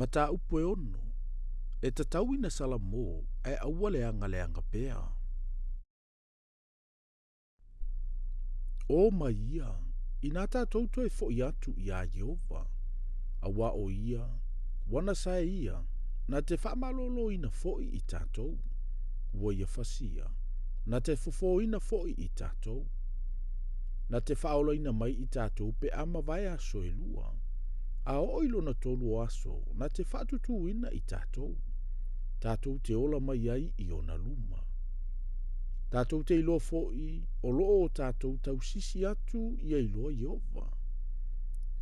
Mata upo e ono, e tatau ina salamo, e aua leanga pea. O ma ia, ina tātou to e fo i atu i a Jehova, a wa o ia, wana sae ia, na te whaamalolo ina fo i tātou, ua ia fasia, na te fofo ina fo i tātou, na te whaola ina mai i tātou pe ama vai aso e lua, a oilo na tolu o aso, na te whatutu ina i tātou, tātou te ola mai ai i ona luma. Tātou te ilo fo'i o loo o tātou tau sisi atu i a iloa Jehova.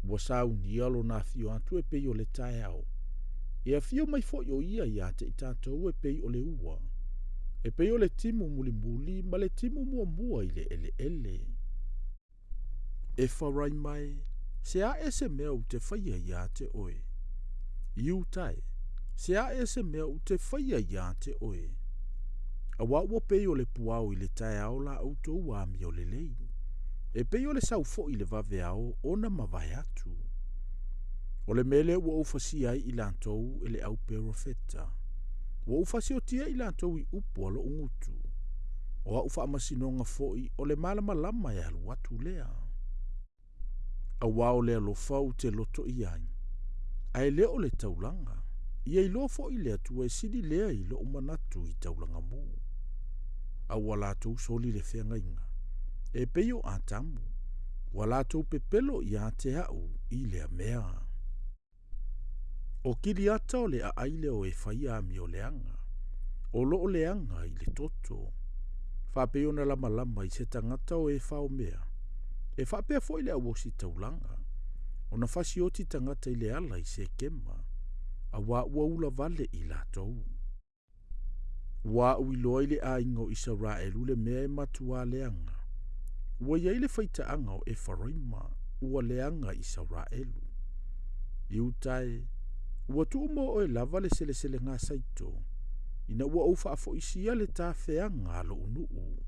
Ua sau ni alo na fio atu e pei o le tae au. E a fio mai fo'i o ia i ate i tātou e pei o le ua. E pei o le timu muli muli ma le timu mua mua i le ele ele. E wharai mai, se a e se mea u te whaia i ate oe. Iu tae, se a e se mea u te whaia i ate oe. A waua pei o le puao i le tae ao la autou a mi o le lei. E pei o le sau fo i le vave ao o na mawai atu. O le mele ua ufasi ai i lantou e le au perofeta. Ua ufasi o tia i lantou i upu alo ungutu. O a ufa amasinonga fo i o le malama lama e alu atu lea. A wao le alofau te loto i ai. A e leo le taulanga. Ia i lo fo i le atu e sidi lea i lo umanatu i taulanga mu. A walatou soli le whenga inga. E peio a tamu. Walatou pepelo i a te au i lea mea. O kiri ata o le a aile o e whaia mi o leanga. O lo o leanga i le toto. Whapeo na lama lama i se tangata o e whao mea. E whapea fo i le awosi taulanga. O na whasi oti tangata i le ala i se kema. A wa ula vale i la tou. Wa uiloa i le a ingo i sa raelu le mea e matua leanga. Ua iai le whaita anga o e wharaima ua leanga i sa raelu. Iu tae, ua tu umo o e lava le sele ngā saito. Ina ua ufa afo isia le tā wheanga alo unuu.